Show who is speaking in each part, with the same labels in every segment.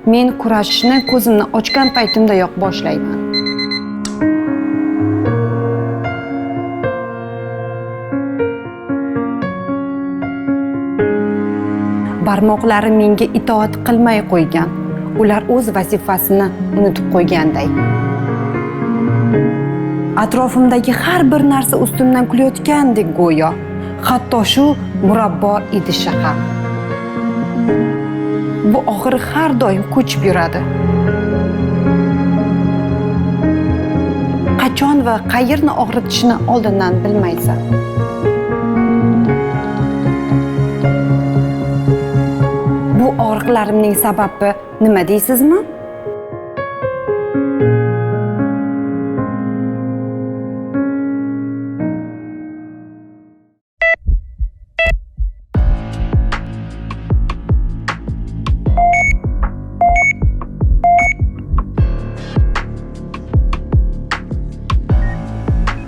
Speaker 1: Men kurashishni ko'zimni ochgan paytimdayoq boshlayman. Barmoqlarim menga itoat qilmay qo'ygan. Ular o'z vazifasini unutib qo'yganday. Atrofimdagi har bir narsa ustimdan kulayotgandek go'yo. Hatto shu murabbo idishi ham. Bu og'ir har doim ko'chib yuradi. Qachon va qayerni og'ritishini oldindan bilmaysan. Bu og'riqlarimning sababi nima deysizmi?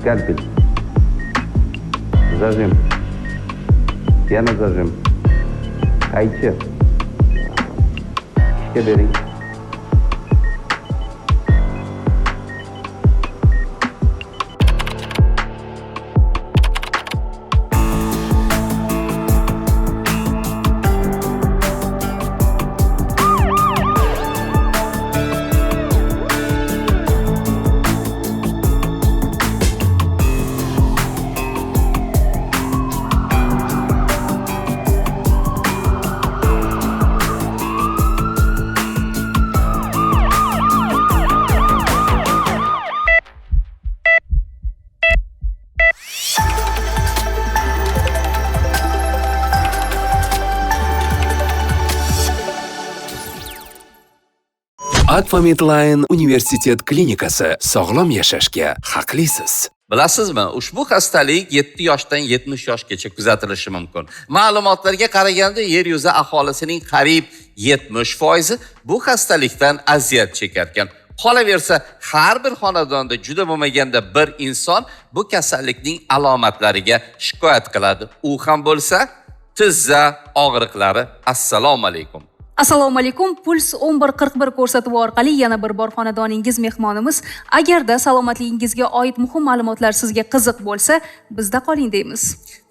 Speaker 2: Скальпель. Зажим. Yana zajim. Qaychi. Ishga bering.
Speaker 3: Akfa Medline universitet klinikasi sog'lom yashashga haqlisiz.
Speaker 4: Bilasizmi, ushbu xastalik 7 yoshdan 70 yoshgacha kuzatilishi mumkin. Ma'lumotlarga qaraganda yer yuzi aholisining qariyb 70% bu xastalikdan aziyat chekar ekan. Qolaversa, har bir xonadonda juda bo'lmaganda bir inson bu kasallikning alomatlariga shikoyat qiladi. U ham bo'lsa, tizza og'riqlari. Assalomu alaykum.
Speaker 5: Assalomu alaykum. Puls 1141 ko'rsatuvi orqali yana bir bor xonadoningiz mehmonimiz. Agarda salomatligingizga oid muhim ma'lumotlar sizga qiziq bo'lsa, bizda qoling deymiz.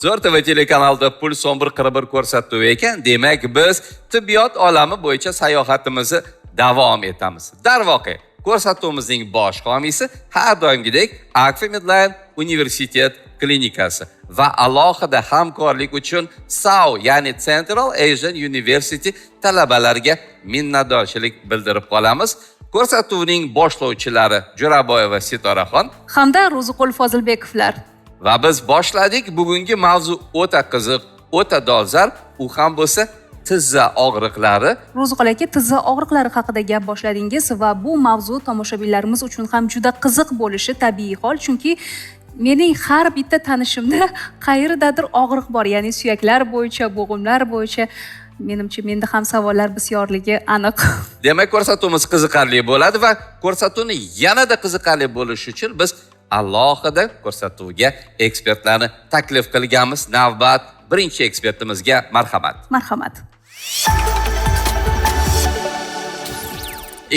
Speaker 4: Zo'r TV telekanalida Puls 1141 ko'rsatuvi ekan. Demak, biz tibbiyot olami bo'yicha sayohatimizni davom etamiz. Darvoqe, ko'rsatuvimizning bosh homiysi har doimgidek Akfa Medline universitet klinikasi va alohida hamkorlik uchun SAU, ya'ni Central Asian University talabalariga minnatdorchilik bildirib qolamiz. Ko'rsatuvning boshlovchilari Jo'raboyeva Sitoraxon
Speaker 5: hamda Ro'ziqul Fozilbekovlar.
Speaker 4: Va biz boshladik. Bugungi mavzu o'ta qiziq, o'ta dolzarb, u ham bo'lsa tizza og'riqlari.
Speaker 5: Ro'ziqul aka, tizza og'riqlari haqida gap boshladingiz va bu mavzu tomoshabinlarimiz uchun ham juda qiziq bo'lishi tabiiy hol, chunki mening har bitta tanishimda qayerdadir og'riq bor, ya'ni suyaklar bo'yicha, bo'g'imlar bo'yicha. Menimcha menda ham savollar bisyorligi aniq.
Speaker 4: Demak, ko'rsatuvimiz qiziqarli bo'ladi va ko'rsatuvni yanada qiziqarli bo'lishi uchun biz alohida ko'rsatuvga ekspertlarni taklif qilganmiz. Navbat birinchi ekspertimizga marhamat.
Speaker 5: Marhamat.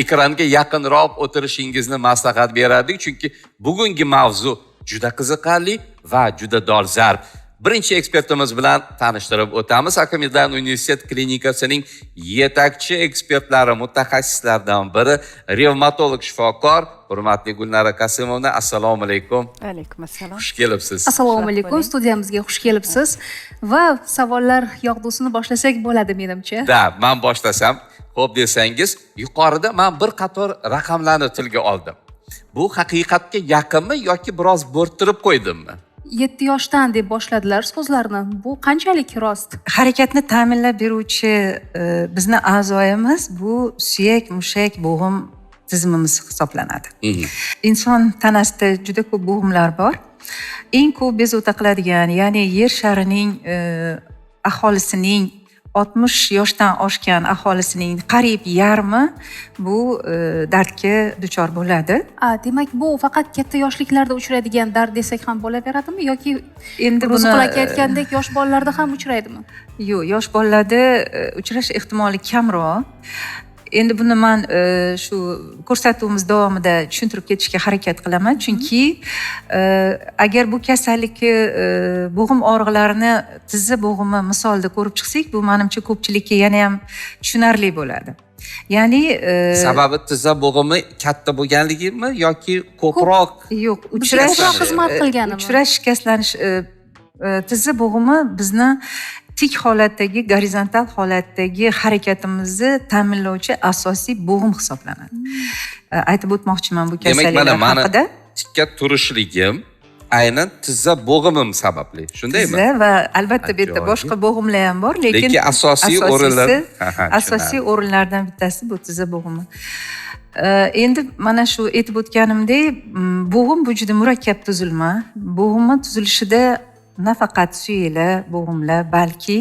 Speaker 4: Ekranga yaqinroq o'tirishingizni maslahat berardik, chunki bugungi mavzu juda qiziqarli va juda dolzarb. Birinchi ekspertimiz bilan tanishtirib o'tamiz. Akfa Medline universitet klinikasining yetakchi ekspertlari, mutaxassislaridan biri revmatolog shifokor hurmatli Gulnara Qasimovna. Assalomu alaykum.
Speaker 6: Alaykum assalom.
Speaker 4: Xush kelibsiz.
Speaker 5: Assalomu alaykum. Studiyamizga xush kelibsiz. Va savollar yog'dusini boshlasak bo'ladi menimcha.
Speaker 4: Da, men boshlasam, xo'p desangiz, yuqorida men bir qator raqamlarni tilga oldim. Bu haqiqatga yaqinmi yoki biroz bo'rttirib qo'ydimmi?
Speaker 5: 7 yoshdan deb boshladilar so'zlarni. Bu qanchalik rost?
Speaker 6: Harakatni ta'minlab beruvchi bizni a'zoyimiz bu suyak, mushak, bo'g'im tizimimiz hisoblanadi. Inson tanasida juda ko'p bo'g'imlar bor. Eng ko'p bezovta qiladigan, ya'ni yer sharining aholisining 60 yoshdan oshgan aholisining qariyb yarmi bu dardga duchor bo'ladi.
Speaker 5: Demak, bu faqat katta yoshliklarda uchraydigan dard desak ham bo'laveradimi yoki
Speaker 6: endi
Speaker 5: Ro'ziqul aka aytgandek yosh bolalarda ham uchraydimi?
Speaker 6: Yo'q, yosh bolalarda uchrash ehtimoli kamroq. endi buni men shu ko'rsatuvimiz davomida tushuntirib ketishga harakat qilaman, chunki agar bu kasallikni bo'g'im og'riqlarini tizza bo'g'imi misolida ko'rib chiqsak, bu menimcha ko'pchilikka yana ham tushunarli bo'ladi. Ya'ni
Speaker 4: sababi tizza bo'g'imi katta bo'lganligimi yoki ko'proq
Speaker 6: yo'q,
Speaker 5: ko'proq xizmat qilganimi?
Speaker 6: uchrash shikastlanish tizza bo'g'imi bizni tik holatdagi, gorizontal holatdagi harakatimizni ta'minlovchi asosiy bo'g'im hisoblanadi. Aytib o'tmoqchiman bu kasalliklar haqida.
Speaker 4: tikka turishligim aynan tizza bo'g'imim sababli, shundaymi?
Speaker 6: Tizza va albatta bu yerda boshqa bo'g'imlar ham bor, lekin asosiy o'rinlardan bittasi bu tizza bo'g'imi. Endi mana shu aytib o'tganimdek, bo'g'im bu juda murakkab tuzilma. Bo'g'imni tuzilishida nafaqat suyaklar, bo'g'imlar, balki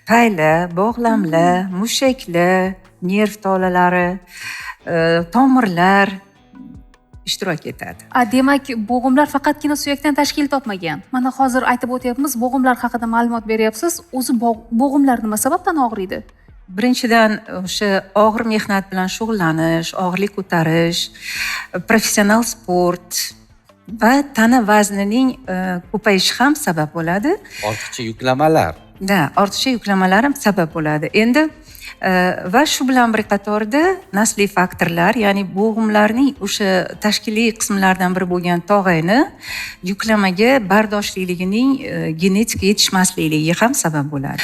Speaker 6: paylar, bog'lamlar, mushaklar, nerv tolalari, tomirlar ishtirok etadi.
Speaker 5: Demak, bo'g'imlar faqatgina suyakdan tashkil topmagan. Mana hozir aytib o'tyapmiz, bo'g'imlar haqida ma'lumot beryapsiz. O'zi bo'g'imlar nima sababdan og'riydi?
Speaker 6: Birinchidan o'sha og'ir mehnat bilan shug'ullanish, og'irlik ko'tarish, professional sport va tana vaznining ko'payishi ham sabab bo'ladi.
Speaker 4: Ortiqcha yuklamalar.
Speaker 6: Ortiqcha yuklamalar ham sabab bo'ladi. Endi va shu bilan bir qatorda nasliy faktorlar, ya'ni bo'g'imlarning o'sha tashkiliy qismlaridan biri bo'lgan tog'ayni yuklamaga bardoshliliging genetik yetishmasligiga ham sabab bo'ladi.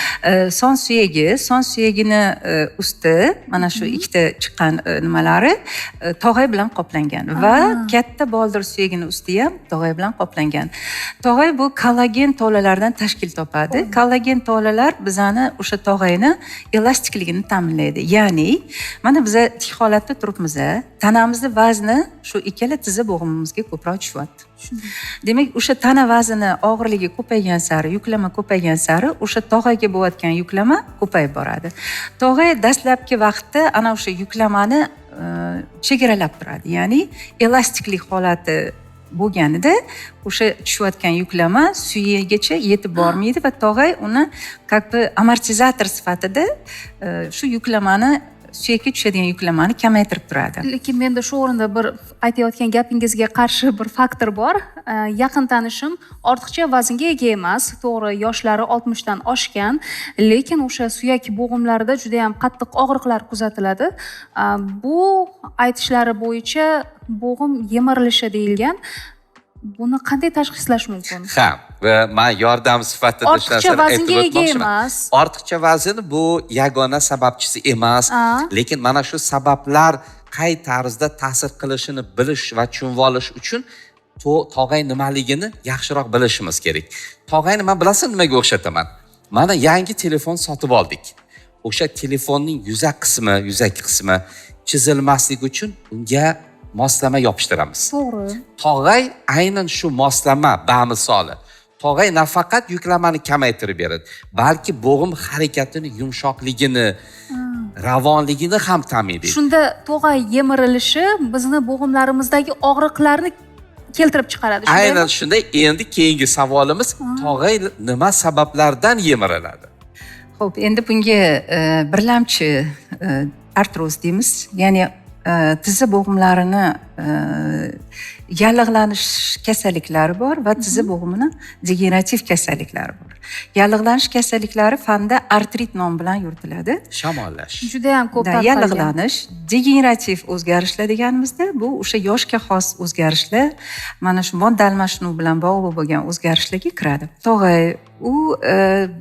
Speaker 6: Son suyagini usti mana shu ikkita chiqqan nimalari tog'ay bilan qoplangan va katta boldir suyagini usti ham tog'ay bilan qoplangan. Tog'ay bu kollagen tolalardan tashkil topadi. Kollagen tolalar bizani o'sha tog'ayni elastikligini ta'minlaydi. Ya'ni mana biz tik holatda turibmiz, tanamizni vazni shu ikkala tizza bo'g'imimizga ko'proq tushyapti. Demak, o'sha tana vazni og'irligi ko'paygan sari, yuklama ko'paygan sari o'sha tog'ayga bo'layotgan yuklama ko'payib boradi. Tog'ay dastlabki vaqtda ana o'sha yuklamani chegaralab turadi. Ya'ni elastiklik holati bo'lganida o'sha tushayotgan yuklama suyagacha yetib bormaydi va tog'ay uni amortizator sifatida shu yuklamani, suyakka tushadigan yuklamani kamaytirib turadi.
Speaker 5: Lekin menda shu o'rinda bir aytayotgan gapingizga qarshi bir faktor bor. Yaqin tanishim ortiqcha vaznga ega emas, to'g'ri, yoshlari 60 dan oshgan, lekin o'sha suyak bo'g'imlarida juda ham qattiq og'riqlar kuzatiladi. Bu aytishlari bo'yicha bo'g'im yemirilishi deyilgan. Buni qanday tashxislash mumkin?
Speaker 4: Ha, va men yordam sifatida
Speaker 5: ortiqcha vaznga ega emas.
Speaker 4: Ortiqcha vazn bu yagona sababchisi emas, lekin mana shu sabablar qay tarzda ta'sir qilishini bilish va tushunib olish uchun tog'ay nimaligini yaxshiroq bilishimiz kerak. Tog'ayni men bilasizmi nimaga o'xshataman? Mana yangi telefon sotib oldik. O'sha telefonning yuzaki qismi chizilmasligi uchun unga moslama yopishtiramiz.
Speaker 5: To'g'ri.
Speaker 4: Tog'ay aynan shu moslama bamisoli. Tog'ay nafaqat yuklamani kamaytirib beradi, balki bo'g'im harakatini yumshoqligini, ravonligini ham ta'minlaydi.
Speaker 5: Shunda tog'ay yemirilishi bizni bo'g'imlarimizdagi og'riqlarni keltirib chiqaradi.
Speaker 4: Aynan shunday. Endi keyingi savolimiz, tog'ay nima sabablardan yemiriladi?
Speaker 6: Xo'p, endi bunga birlamchi artroz deymiz. Ya'ni tizza bo'g'imlarini yallig'lanish kasalliklari bor va tizza bo'g'imini degenerativ kasalliklari bor. Yallig'lanish kasalliklari fanda artrit nom bilan yuritiladi.
Speaker 4: Shamollash.
Speaker 5: Juda ham ko'p tarqalgan.
Speaker 6: Yallig'lanish, degenerativ o'zgarishlar deganimizda bu o'sha yoshga xos o'zgarishlar, mana shu modda almashinuv bilan bog'liq bo'lgan o'zgarishlarga kiradi. Tog'ay u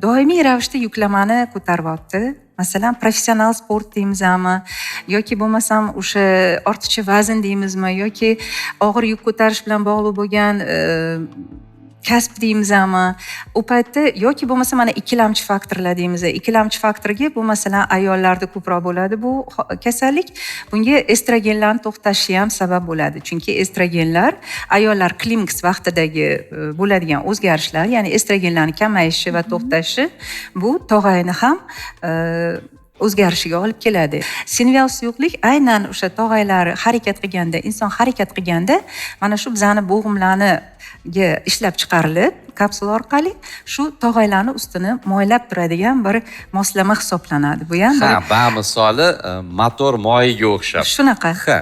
Speaker 6: doimiy ravishda yuklamani ko'taryapti. Masalan, professional sport deymizmi yoki bo'lmasam o'sha ortiqcha vazn deymizmi yoki og'ir yuk ko'tarish bilan bog'liq bo'lgan kasb deymizmi, u paytda yoki bo'lmasa mana ikkilamchi faktorlar deymiz. Ikkilamchi faktorga bu masalan ayollarda ko'proq bo'ladi bu kasallik. Bunga estrogenlarning to'xtashi ham sabab bo'ladi. Chunki estrogenlar ayollar klimaks vaqtidagi bo'ladigan o'zgarishlar, ya'ni estrogenlarning kamayishi va to'xtashi bu tog'ayni ham o'zgarishiga olib keladi. Sinovial suyuqlik aynan o'sha tog'aylar harakat qilganda, inson harakat qilganda mana shu bizani bo'g'imlarni ishlab chiqarilib, kapsula orqali shu tog'aylarni ustini moylab turadigan bir moslama hisoblanadi. Bu ham
Speaker 4: Ha, bamisoli motor moyiga o'xshab.
Speaker 6: shunaqa.
Speaker 4: Ha.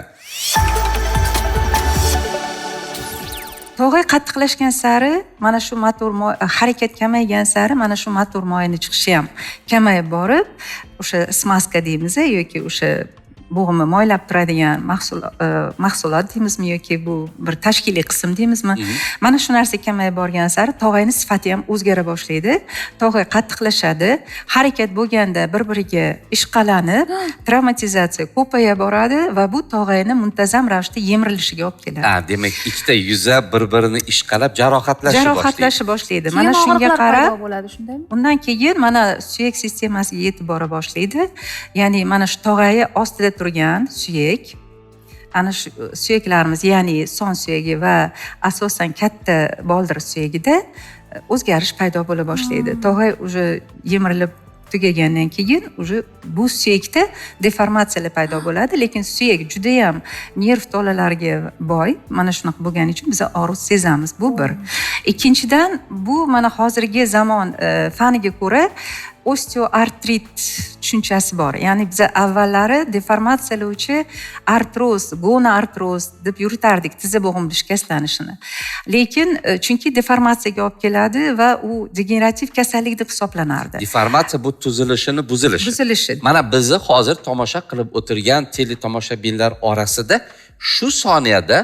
Speaker 6: Tog'ay qattiqlashgan sari mana shu motor harakat kamaygan sari mana shu motor moyini chiqishi ham kamayib borib, o'sha smaska deymiz yoki o'sha bo'g'imni moylab turadigan mahsulot deymizmi yoki bu bir tashkiliy qism deymizmi? Mana shu narsa kamayib borgan sari tog'ayni sifati ham o'zgara boshlaydi. Tog'ay qattiqlashadi, harakat bo'lganda bir-biriga ishqalanib, travmatizatsiya ko'paya boradi va bu tog'ayni muntazam ravishda yemirilishiga olib keladi.
Speaker 4: Ha, demak, ikkita yuza bir-birini ishqalab jarohatlashi boshlaydi.
Speaker 6: Mana shunga qarab
Speaker 5: bo'ladi, shundaymi?
Speaker 6: undan keyin mana suyak sistemasiga yetib bora boshlaydi. Ya'ni mana shu tog'ayi ostida turgan suyak, ana shu suyaklarimiz, ya'ni son suyagi va asosan katta boldir suyagida o'zgarish paydo bo'la boshlaydi. Tog'ay уже yemirilib tugagandan keyin уже bu suyakda deformatsiyalar paydo bo'ladi, lekin suyak juda ham nerv tolalariga boy. Mana shunaqa bo'lgani uchun biz og'riq sezamiz. Bu bir. Ikkinchidan, bu mana hozirgi zamon faniga ko'ra osteoartrit tushunchasi bor. Ya'ni biz avvallari deformatsiyalovchi artroz, gonoartroz deb yuritardik tiza bo'g'im shikastlanishini. Lekin chunki deformatsiyaga olib keladi va u degenerativ kasallik deb hisoblanardi.
Speaker 4: Deformatsiya bu tuzilishini buzilishi. Mana bizni hozir tomosha qilib o'tirgan teletomoshabinlar orasida shu soniyada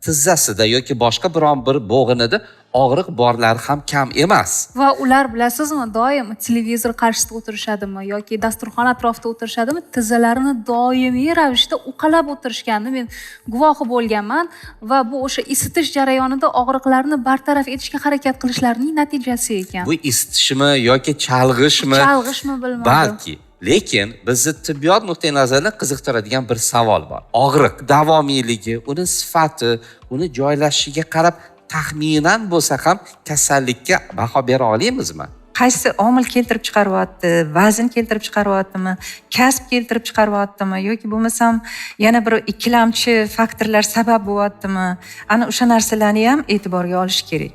Speaker 4: tizzasida yoki boshqa biron bir bo'g'inida og'riq borlari ham kam emas.
Speaker 5: Va ular bilasizmi, doim televizor qarshisida o'tirishadimi yoki dasturxon atrofida o'tirishadimi, tizzalarini doimiy ravishda uqalab o'tirishganini men guvohi bo'lganman va bu o'sha isitish jarayonida og'riqlarni bartaraf etishga harakat qilishlarining natijasi ekan.
Speaker 4: Bu isitishmi yoki chalg'ishmi?
Speaker 5: Chalg'ishmi bilmadim.
Speaker 4: Balki. Lekin bizni tibbiyot nuqtai nazaridan qiziqtiradigan bir savol bor. Og'riq davomiyligi, uni sifati, uni joylashishiga qarab taxminan bo'lsa ham kasallikka baho bera olamizmi?
Speaker 6: Qaysi omil keltirib chiqaryapti, vazn keltirib chiqaryaptimi, kasb keltirib chiqaryaptimi yoki bo'lmasam yana bir ikkilamchi faktorlar sabab bo'lyaptimi? Ana o'sha narsalarni ham e'tiborga olish kerak.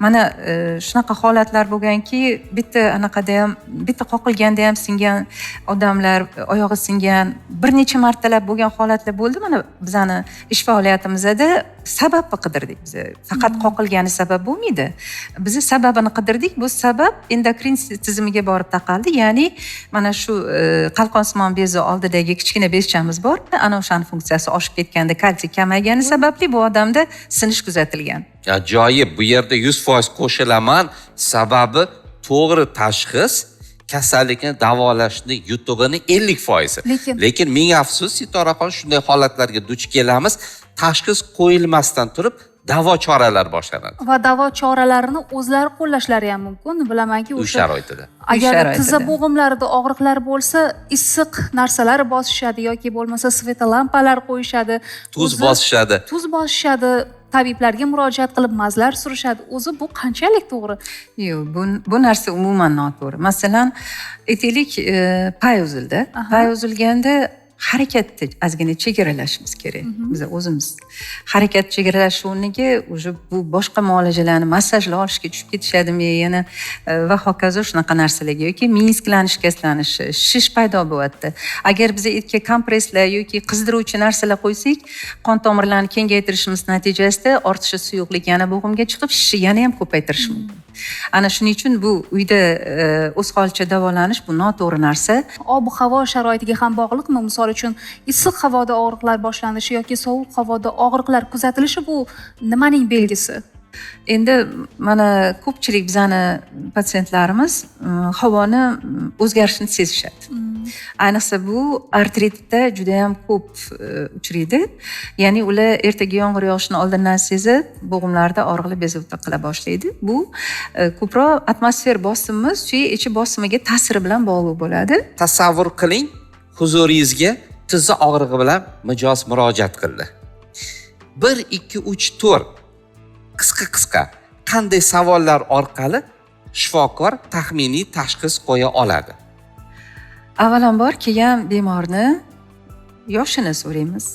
Speaker 6: Mana shunaqa holatlar bo'lganki, bitta qoqilganda ham singan odamlar, oyog'i singan, bir necha martalab bo'lgan holatlar bo'ldi. Mana bizani ish faoliyatimizda sababni qidirdik biz. Faqat qoqilgani sabab bo'lmaydi. Biz sababini qidirdik. Bu sabab endokrin tizimiga borib taqaldi. Ya'ni mana shu qalqonsimon bezi oldidagi kichkina bezchamiz bor. Ana o'shaning funksiyasi oshib ketganda kalsiy kamaygani sababli bu odamda sinish kuzatilgan.
Speaker 4: Ajoyib, bu yerda 100% qo'shilaman. Sababi to'g'ri tashxis kasallikni davolashning yutug'ining 50%. Lekin ming afsus, Sitoraxon, shunday holatlarga duch kelamiz. Tashxis qo'yilmasdan turib davo choralari boshlanadi.
Speaker 5: Va davo choralarini o'zlari qo'llashlari ham mumkin. Bilamanki,
Speaker 4: o'sha sharoitida.
Speaker 5: Agar tizza bo'g'imlarida og'riqlar bo'lsa, issiq narsalar bosishadi yoki bo'lmasa svetollampalar qo'yishadi,
Speaker 4: tuz bosishadi.
Speaker 5: Tabiblarga murojaat qilib mazlar surishadi. O'zi bu qanchalik to'g'ri?
Speaker 6: Yo'q, bu narsa umuman noto'g'ri. Masalan, aytaylik, pay uzildi. Pay uzilganda harakatni ozgina chegaralashimiz kerak. Biz o'zimiz harakat chegaralashuvniga уже bu boshqa muolajalarni, massajlar olishga tushib ketishadimi, yana va hokazo shunaqa narsalarga yoki menisklarni shikastlanishi, shish paydo bo'lyapti. Agar biz etga kompresslar yoki qizdiruvchi narsalar qo'ysak, qon tomirlarini kengaytirishimiz natijasida ortiqcha suyuqlik yana bo'g'imga chiqib, shishni yana ham ko'paytirishi mumkin. Ana shuning uchun bu uyda o'z holicha davolanish bu noto'g'ri narsa.
Speaker 5: Ob-havo sharoitiga ham bog'liqmi? Misol uchun, issiq havoda og'riqlar boshlanishi yoki sovuq havoda og'riqlar kuzatilishi bu nimaning belgisi?
Speaker 6: Endi mana ko'pchilik bizani patsientlarimiz havoni o'zgarishini sezishadi. Ayniqsa bu artritda juda ham ko'p uchraydi. Ya'ni ular ertaga yomg'ir yog'ishini oldindan sezib, bo'g'imlarda og'riqli bezovta qila boshlaydi. Bu ko'proq atmosfer bosimi, suyak ichi bosimiga ta'siri bilan bog'liq bo'ladi.
Speaker 4: Tasavvur qiling, huzuringizga tizza og'rig'i bilan mijoz murojaat qildi. 1 2 3 4 qisqa qanday savollar orqali shifokor taxminiy tashxis qo'ya oladi?
Speaker 6: Avvalambor kelgan bemorni yoshini so'raymiz,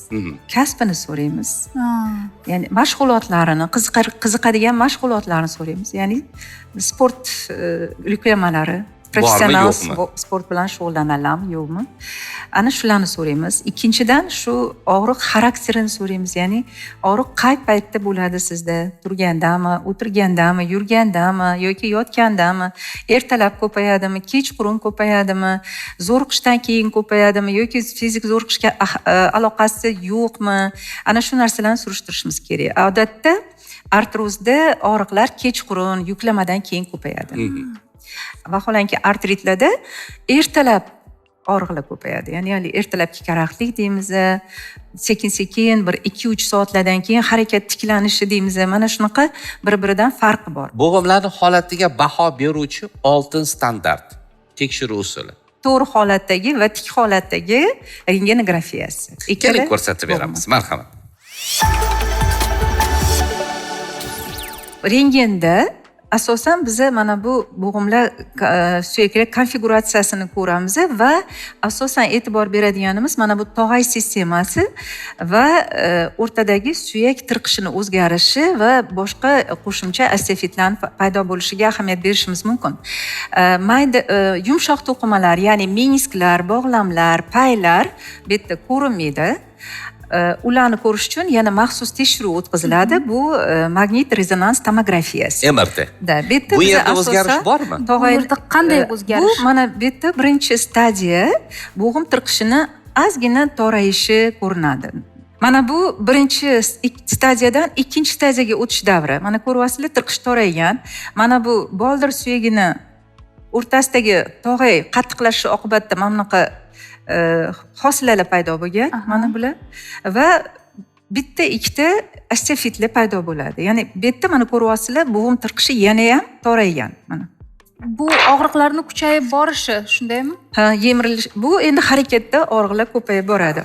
Speaker 6: kasbini so'raymiz. Ya'ni mashg'ulotlarini, qiziqadigan mashg'ulotlarni so'raymiz. Ya'ni sport yuklamalari, professional sport bilan shug'ullanadimi, yo'qmi? Ana shularni so'raymiz. Ikkinchidan shu og'riq xarakterini so'raymiz. Ya'ni og'riq qay paytda bo'ladi sizda? Turgandami, o'tirgandami, yurgandami yoki yotgandami? Ertalab ko'payadimi, kechqurun ko'payadimi? Zo'riqishdan keyin ko'payadimi yoki fizik zo'riqishga aloqasi yo'qmi? Ana shu narsalarni surishtirishimiz kerak. Odatda artrozda og'riqlar kechqurun yuklamadan keyin ko'payadi. Vaholanki artritlarda ertalab og'riqlar ko'payadi. Ya'ni ertalabki karaxtlik deymiz, sekin-sekin bir 2-3 soatlardan keyin harakat tiklanishi deymiz. Mana shunaqa bir-biridan farqi bor.
Speaker 4: Bo'g'imlarning holatiga baho beruvchi oltin standart tekshiruv usuli.
Speaker 6: To'g'ri holatdagi va tik holatdagi rentgenografiyasi.
Speaker 4: Ikkala ko'rsatib beramiz. Marhamat.
Speaker 6: Rentgenda asosan biz mana bu bo'g'imlar suyaklar konfiguratsiyasini ko'ramiz va asosan e'tibor beradiganimiz mana bu tog'ay sistemasi va o'rtadagi suyak tirqishini o'zgarishi va boshqa qo'shimcha osteofitlarning paydo bo'lishiga ahamiyat berishimiz mumkin. Mayda yumshoq to'qimalar, ya'ni menisklar, bog'lamlar, paylar bu yerda ko'rinmaydi. Ularni ko'rish uchun yana maxsus tekshiruv o'tkaziladi. Bu magnit rezonans tomografiyasi.
Speaker 4: MRT.
Speaker 6: Bu
Speaker 4: yerda o'zgarish bormi?
Speaker 5: Bu yerda qanday o'zgarish?
Speaker 6: Bu mana bu yerda birinchi stadiya bo'g'im tirqishini ozgina to'rayishi ko'rinadi. Mana bu birinchi stadiyadan ikkinchi stadiyaga o'tish davri. Mana ko'ryapsizlar, tirqish to'raygan. Mana bu boldir suyagini o'rtasidagi tog'ay qattiqlashishi oqibatida mana bunaqa hosilalar paydo bo'lgan, mana bular va bitta ikkita osteofitlar paydo bo'ladi. Ya'ni bu yerda mana ko'ryapsizlar, bo'g'im tirqishi yana ham toraygan. Mana
Speaker 5: bu og'riqlarning kuchayib borishi, shundaymi?
Speaker 6: Ha, yemirilish. Bu endi harakatda og'riqlar ko'payib boradi.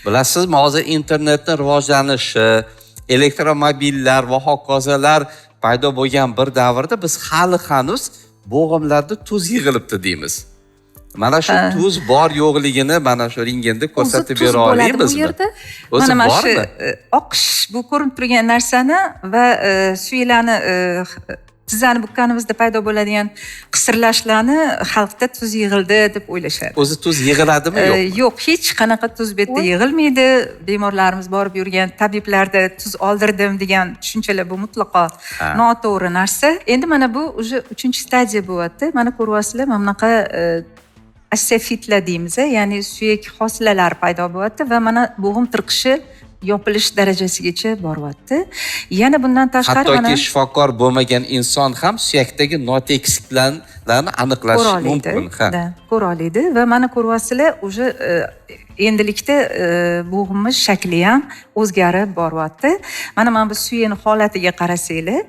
Speaker 4: Bilasizmi, hozir internetning rivojlanishi, elektromobillar va hokazolar paydo bo'lgan bir davrda biz hali hanuz bo'g'imlarda tuz yig'ilibdi deymiz. Mana shu tuz bor yo'qligini mana shu rentgenda ko'rsatib bera olamizmi? O'zi
Speaker 6: mana
Speaker 4: bormi?
Speaker 6: shu oqish, bu ko'rinib turgan narsani va suyaklarni tizzani bukkanimizda paydo bo'ladigan qisirlashlarni xalqda tuz yig'ildi deb o'ylashadi.
Speaker 4: O'zi tuz yig'iladimi yo'q?
Speaker 6: Yo'q, hech qanaqa tuz bu yerda yig'ilmaydi. Bemorlarimiz borib yurgan tabiblarda tuz oldirdim degan tushunchalar bu mutlaqo noto'g'ri narsa. Endi mana bu уже 3-stadiya bo'lyapti. Mana ko'ryapsizlar, mana bunaqa osteofitlar deymiz, ya'ni suyak hosilalar paydo bo'lyapti va mana bo'g'im tirqishi yopilish darajasigacha boryapti. Yana bundan tashqari mana
Speaker 4: hattoki shifokor bo'lmagan inson ham suyakdagi notekisliklarni aniqlashi mumkin.
Speaker 6: Ko'ra oladi va mana ko'ryapsizlar, уже endilikda bo'g'imiz shakli ham o'zgarib boryapti. Mana bu suyakning holatiga qarasanglar,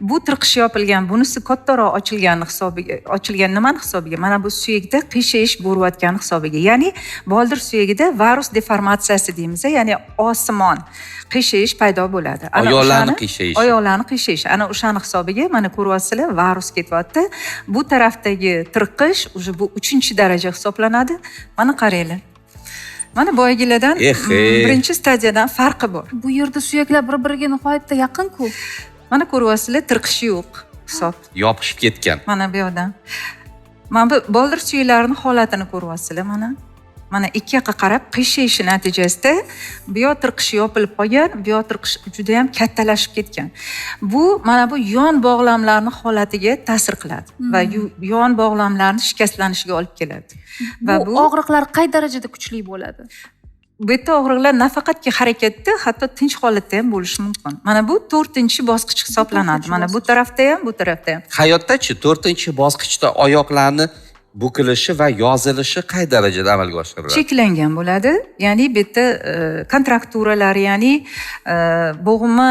Speaker 6: bu tirqish yopilgan, bunisi kattaroq ochilgan hisobiga, ochilgan nimani hisobiga? Mana bu suyakda qiyshaysh bo'layotgan hisobiga. Ya'ni boldir suyagida varus deformatsiyasi deymiz, ya'ni osmon qiyshaysh paydo bo'ladi.
Speaker 4: Oyoqlarni qiyshayshi.
Speaker 6: Oyoqlarni qiyshayshi. Ana o'shani hisobiga mana ko'ryapsizlar, varus ketyapti. Bu tarafdagi tirqish уже bu 3-daraja hisoblanadi. Mana qaranglar. Mana boyagilardan birinchi stadiyadan farqi bor.
Speaker 5: Bu yerda suyaklar bir-biriga nihoyatda yaqin-ku.
Speaker 6: Mana ko'ryapsizlar, tirqish yo'q hisob.
Speaker 4: Yopishib ketgan.
Speaker 6: Mana bu yoqdan. Mana bu boldir suyaklarining holatini ko'ryapsizlar, mana. Mana ikki yoqqa qarab qiyshayshi natijasida bu yoq tirqish yopilib qolgan, bu yoq tirqish juda ham kattalashib ketgan. Bu mana bu yon bog'lamlarning holatiga ta'sir qiladi va yon bog'lamlarning shikastlanishiga olib keladi.
Speaker 5: Va bu og'riqlar qay darajada kuchli bo'ladi?
Speaker 6: Bu yerda og'riqlar nafaqatki harakatda, hatto tinch holatda ham bo'lishi mumkin. Mana bu 4-bosqich hisoblanadi. Mana bu tarafda ham, bu tarafda ham.
Speaker 4: Hayotda-chi 4-bosqichda oyoqlarni bukilishi va yozilishi qay darajada amalga oshiriladi?
Speaker 6: Cheklangan bo'ladi. Ya'ni bu yerda kontrakturalar, ya'ni bo'g'imni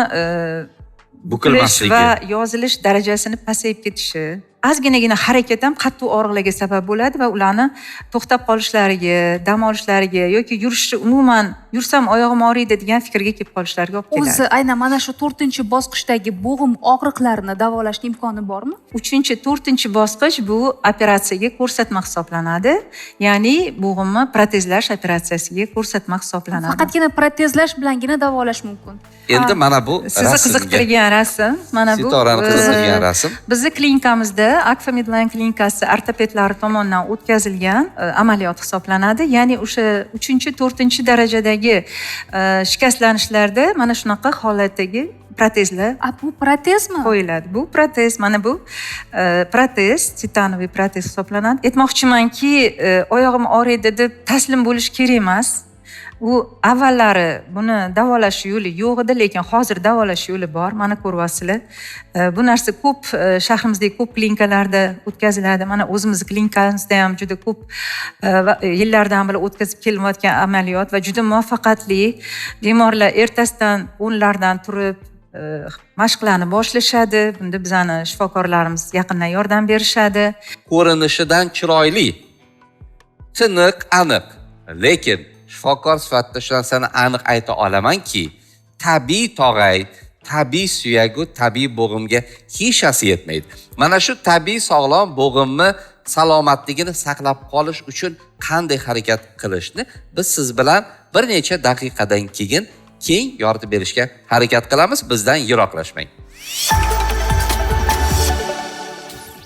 Speaker 6: bukilish va yozilish darajasini pasayib ketishi ozginagina harakat ham qattiq og'riqlarga sabab bo'ladi va ularni to'xtab qolishlariga, dam olishlariga yoki yurishni umuman yursam oyog'im og'riydi degan fikrga kelib qolishlariga olib keladi.
Speaker 5: O'zi aynan mana shu 4-bosqichdagi bo'g'im og'riqlarini davolashning imkoni bormi?
Speaker 6: 3-4 bosqich bu operatsiyaga ko'rsatma hisoblanadi. Ya'ni bo'g'imni protezlash operatsiyasiga ko'rsatma hisoblanadi.
Speaker 5: Faqatgina protezlash bilangina davolash mumkin.
Speaker 4: Endi mana bu
Speaker 6: sizni qiziqtirgan rasm, mana bu
Speaker 4: Sitorani qiziqtirgan rasm.
Speaker 6: Bizni klinikamizda Akfa Medline klinikasi ortopedlari tomonidan o'tkazilgan amaliyot hisoblanadi. Ya'ni o'sha 3-4 darajadagi shikastlanishlarda mana shunaqa holatdagi protezlar
Speaker 5: Bu protezmi?
Speaker 6: qo'yiladi. Bu protez, mana bu protez, titanoviy protez hisoblanadi. Aytmoqchimanki, oyog'im og'riydi deb taslim bo'lish kerak emas. U avvallari buni davolash yo'li yo'q edi, lekin hozir davolash yo'li bor. Mana ko'ryapsizlar. Bu narsa ko'p shahrimizdagi ko'p klinikalarda o'tkaziladi. Mana o'zimiz klinikamizda ham juda ko'p yillardan beri o'tkazib kelayotgan amaliyot va juda muvaffaqiyatli. Bemorlar ertasidan o'nlardan turib mashqlarni boshlashadi. Bunda bizani shifokorlarimiz yaqindan yordam berishadi.
Speaker 4: Ko'rinishidan chiroyli, tiniq, aniq, lekin shifokor sifatida shu narsani aniq ayta olamanki, tabiiy tog'ay, tabiiy suyagu, tabiiy bo'g'imga hech narsa yetmaydi. Mana shu tabiiy sog'lom bo'g'imni salomatligini saqlab qolish uchun qanday harakat qilishni biz siz bilan bir necha daqiqadan keyin keng yoritib berishga harakat qilamiz. Bizdan yiroqlashmang.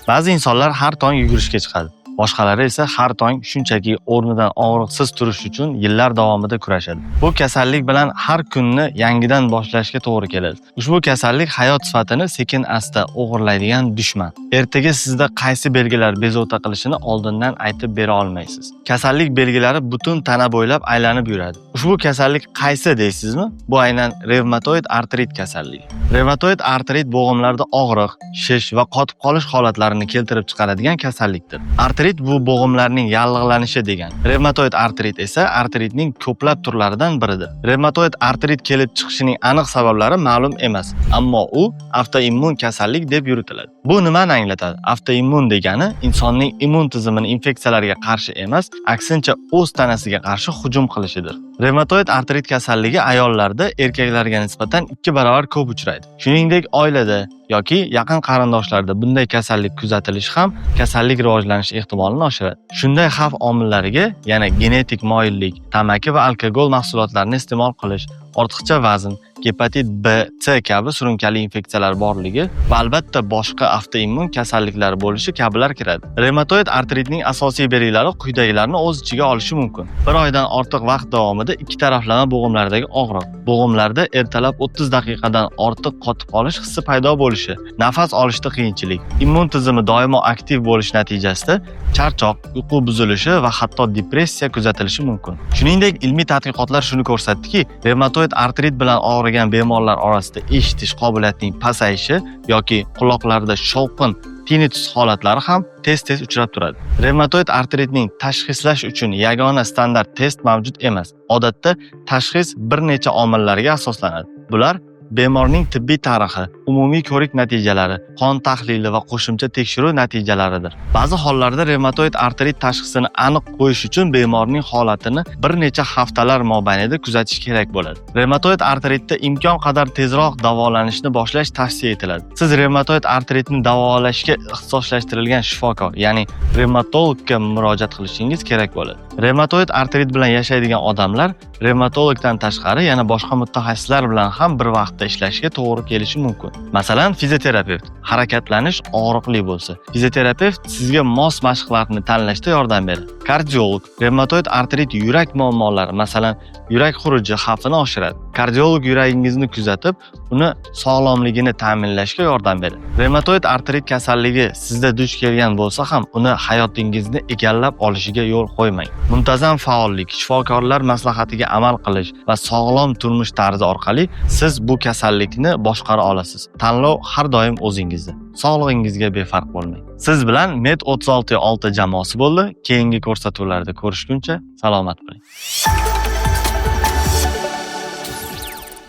Speaker 7: Ba'zi insonlar har tong yugurishga chiqadi. Boshqalari esa har tong shunchaki o'rnidan og'riqsiz turish uchun yillar davomida kurashadi. Bu kasallik bilan har kunni yangidan boshlashga to'g'ri keladi. Ushbu kasallik hayot sifatini sekin-asta o'g'irlaydigan dushman. Ertaga sizda qaysi belgilar bezovta qilishini oldindan aytib bera olmaysiz. Kasallik belgilari butun tana bo'ylab aylanib yuradi. Ushbu kasallik qaysi deysizmi? Bu aynan revmatoid artrit kasalligi. Revmatoid artrit bo'g'imlarda og'riq, shish va qotib qolish holatlarini keltirib chiqaradigan kasallikdir. Artrit bu bo'g'imlarning yallig'lanishi degan. Revmatoid artrit esa artritning ko'plab turlaridan biridir. Revmatoid artrit kelib chiqishining aniq sabablari ma'lum emas, ammo u avtoimmun kasallik deb yuritiladi. Bu nimani anglatadi? Avtoimmun degani insonning immun tizimini infeksiyalarga qarshi emas, aksincha o'z tanasiga qarshi hujum qilishidir. Revmatoid artrit kasalligi ayollarda erkaklarga nisbatan 2 barobar ko'p uchraydi. Shuningdek, oilada yoki yaqin qarindoshlarda bunday kasallik kuzatilishi ham kasallik rivojlanish ehtimolini oshiradi. Shunday xavf omillariga yana genetik moyillik, tamaki va alkogol mahsulotlarini iste'mol qilish, ortiqcha vazn, gepatit B, C kabi surunkali infeksiyalar borligi va albatta boshqa avtoimmun kasalliklar bo'lishi kabilar kiradi. Revmatoid artritning asosiy belgilari quyidagilarni o'z ichiga olishi mumkin. 1 oydan ortiq vaqt davomida ikki taraflama bo'g'imlardagi og'riq, bo'g'imlarda ertalab 30 daqiqadan ortiq qotib qolish hissi paydo bo'lishi, nafas olishda qiyinchilik, immun tizimi doimo aktiv bo'lish natijasida charchoq, uyqu buzilishi va hatto depressiya kuzatilishi mumkin. Shuningdek, ilmiy tadqiqotlar shuni ko'rsatdiki, revmatoid artrit bilan og'rigan bemorlar orasida eshitish qobiliyatining pasayishi yoki quloqlarda shovqin, tinnitus holatlari ham tez-tez uchrab turadi. Revmatoid artritning tashxislash uchun yagona standart test mavjud emas. Odatda tashxis bir necha omillarga asoslanadi. Bular bemorning tibbiy tarixi, umumiy ko'rik natijalari, qon tahlili va qo'shimcha tekshiruv natijalaridir. Ba'zi hollarda revmatoid artrit tashxisini aniq qo'yish uchun bemorning holatini bir necha haftalar mobaynida kuzatish kerak bo'ladi. Revmatoid artritda imkon qadar tezroq davolanishni boshlash tavsiya etiladi. Siz revmatoid artritni davolashga ixtisoslashtirilgan shifokor, ya'ni revmatologga murojaat qilishingiz kerak bo'ladi. Revmatoid artrit bilan yashaydigan odamlar revmatologdan tashqari yana boshqa mutaxassislar bilan ham bir vaqtda ishlashga to'g'ri kelishi mumkin. Masalan, fizioterapevt harakatlanish og'riqli bo'lsa, fizioterapevt sizga mos mashqlarni tanlashda yordam beradi. Kardiolog revmatoid artrit yurak muammolari, masalan, yurak xuruji xavfini oshiradi. Kardiolog yuragingizni kuzatib, uni sog'lomligini ta'minlashga yordam beradi. Revmatoid artrit kasalligi sizda duch kelgan bo'lsa ham, uni hayotingizni egallab olishiga yo'l qo'ymang. Muntazam faollik, shifokorlar maslahatiga amal qilish va sog'lom turmush tarzi orqali siz bu kasallikni boshqara olasiz. Tanlov har doim o'zingizda. Sog'lig'ingizga befarq bo'lmang. Siz bilan Med 36 jamoasi bo'ldi. Keyingi ko'rsatuvlarda ko'rishguncha salomat bo'ling.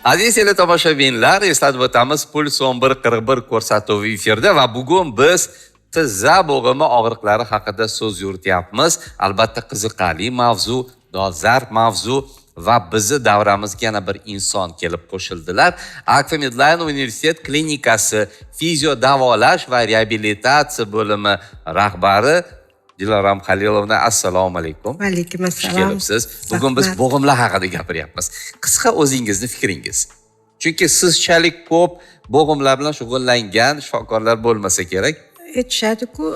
Speaker 4: Aziz teletomoshabinlar, eslatib o'tamiz, Puls 11:41 ko'rsatuvi efirda va bugun biz tizza bo'g'imi og'riqlari haqida so'z yurityapmiz. Albatta qiziqarli mavzu, dolzarb mavzu va bizni davramizga yana bir inson kelib qo'shildilar. Akfa Medline universitet klinikasi fizio davolash va reabilitatsiya bo'limi rahbari Dilorom Xalilovna, assalomu alaykum.
Speaker 8: Va alaykum
Speaker 4: Xush
Speaker 8: assalom.
Speaker 4: kelibsiz. Bugun biz bo'g'imlar haqida gapiryapmiz. Qisqa o'zingizni fikringiz. Chunki sizchalik ko'p bo'g'imlar bilan shug'ullangan shifokorlar bo'lmasa kerak.
Speaker 8: Aytishadi-ku,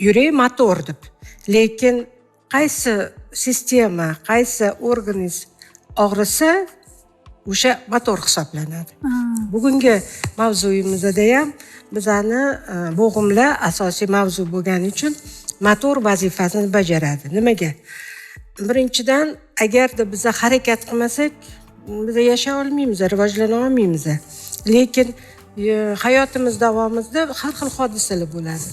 Speaker 8: yurak motor deb. Lekin qaysi sistema, qaysi organingiz og'risa, o'sha motor hisoblanadi. Bugungi mavzuyimizda ham bizani bo'g'imlar asosiy mavzu bo'lgani uchun motor vazifasini bajaradi. Nimaga? Birinchidan, agarda biz harakat qilmasak, biz yashay olmaymiz, rivojlana olmaymiz. Lekin hayotimiz davomida har xil hodisalar bo'ladi.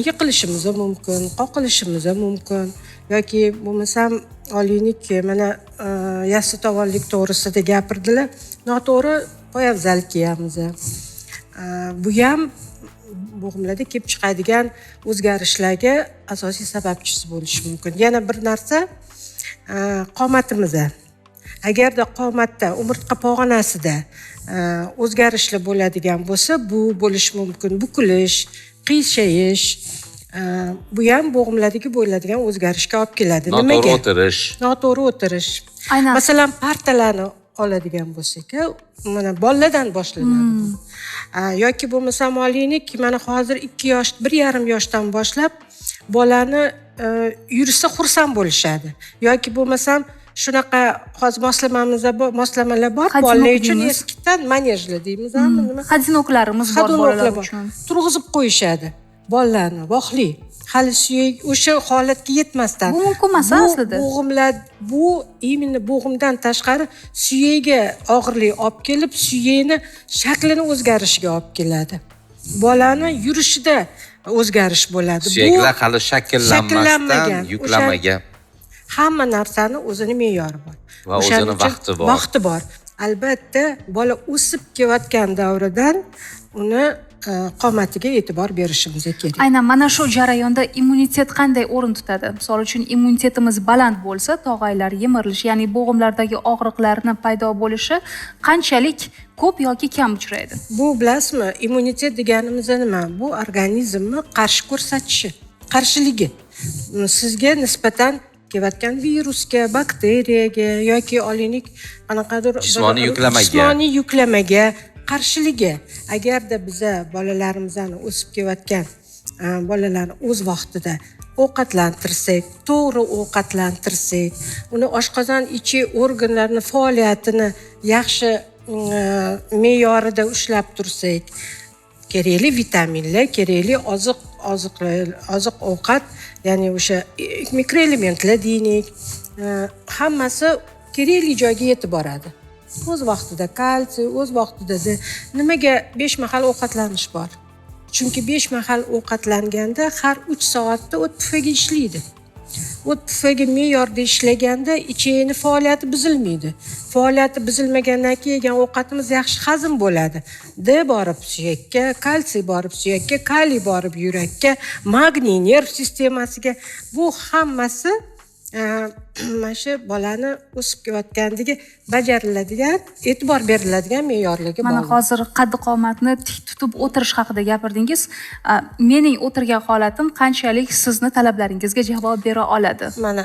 Speaker 8: Yiqilishimiz mumkin, qoqilishimiz mumkin yoki bo'lmasam olaylik, mana yassi tovonlik to'g'risida gapirdilar. Noto'g'ri poyabzal kiyamiz. Bu ham bo'g'imlarda kelib chiqadigan o'zgarishlarga asosiy sababchisi bo'lishi mumkin. Yana bir narsa, qomatimiz. Agarda qomatda, umurtqa pog'onasida o'zgarishlar bo'ladigan bo'lsa, bu bo'lishi mumkin. Bukilish, qiychayish, bu ham bo'g'imlardagi bo'ladigan o'zgarishga olib keladi.
Speaker 4: Noto'g'ri o'tirish.
Speaker 8: Noto'g'ri o'tirish.
Speaker 5: Aynan.
Speaker 8: Masalan, partalarni oladigan bo'lsak, mana bolalardan boshlanadi. Yoki bo'lmasam olaylik, mana hozir 2 yosh, 1,5 yoshdan boshlab bolani yurishsa xursand bo'lishadi. Yoki bo'lmasam shunaqa hozir moslamalar bor, bolalar uchun eskidan manejlar deymiz, nima?
Speaker 5: Xazinoklarimiz bor bolalar uchun.
Speaker 8: Turg'izib qo'yishadi bolalarni, vohli. Hali suyak o'sha holatga yetmasdan.
Speaker 5: Bu mumkin emas aslida.
Speaker 8: Bo'g'imlar bu именно bo'g'imdan tashqari suyakga og'irlik olib kelib, suyakni shaklini o'zgarishiga olib keladi. Bolani yurishida o'zgarish bo'ladi.
Speaker 4: Suyaklar hali shakllanmasdan yuklamagan.
Speaker 8: Hamma narsani o'zini me'yori bor.
Speaker 4: Va o'zini vaqti bor.
Speaker 8: Vaqti bor. Albatta, bola o'sib kelayotgan davridan uni qomatiga e'tibor berishimiz kerak.
Speaker 5: Aynan mana shu jarayonda immunitet qanday o'rin tutadi? Misol uchun immunitetimiz baland bo'lsa, tog'aylar yemirilishi, ya'ni bo'g'imlardagi og'riqlarni paydo bo'lishi qanchalik ko'p yoki kam uchraydi?
Speaker 8: Bu bilasizmi, immunitet deganimiz nima? Bu organizmni qarshi ko'rsatishi, qarshiligi. Sizga nisbatan kelayotgan virusga, bakteriyaga yoki olaylik qanaqadir jismoniy yuklamaga qarshiligi. Agarda biza bolalarimizdan o'sib kelayotgan bolalarni o'z vaqtida ovqatlantirsak, to'g'ri ovqatlantirsak, uni oshqozon ichi organlarini faoliyatini yaxshi me'yorida ushlab tursak, kerakli vitaminlar, kerakli oziq ovqat, ya'ni o'sha mikroelementlar deylik, hammasi kerakli joyga yetib boradi. O'z vaqtida kalsiy, o'z vaqtida nimaga 5 mahal ovqatlanish bor? Chunki 5 mahal ovqatlanganda har 3 soatda o't pufagi ishlaydi. O't pufagi me'yorda ishlaganda ichakni faoliyati buzilmaydi. Faoliyati buzilmagandan keyin yegan ovqatimiz yaxshi hazm bo'ladi. D borib suyakka, kalsiy borib suyakka, kaliy borib yurakka, magniy nerv sistemasiga. Bu hammasi mana shu bolani o'sib kelayotganligi bajariladigan, e'tibor beriladigan me'yorlarga bog'liq.
Speaker 5: Mana hozir qaddi qomatni tik tutib o'tirish haqida gapirdingiz. Mening o'tirgan holatim qanchalik sizni talablaringizga javob bera oladi?
Speaker 8: Mana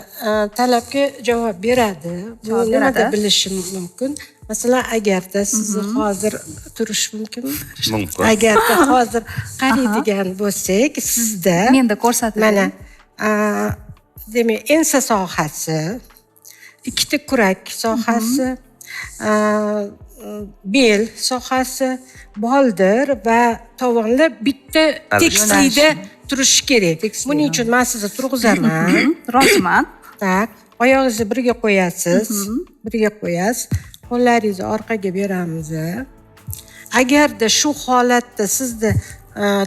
Speaker 8: talabga javob beradi. Bu nimada bilishim mumkin? Masalan, agarda sizni hozir turish mumkinmi?
Speaker 4: Mumkin.
Speaker 8: Agarda hozir qaraydigan bo'lsak, sizda
Speaker 5: Menda ko'rsating.
Speaker 8: Mana demak, ensa sohasi, ikkita kurak sohasi, bel sohasi, boldir va tovonlar bitta tekislikda turishi kerak. Buning uchun men sizni turg'izaman.
Speaker 5: Roziman.
Speaker 8: Tak, oyog'ingizni birga qo'yasiz, qo'llaringizni orqaga beramiz. Agarda shu holatda sizda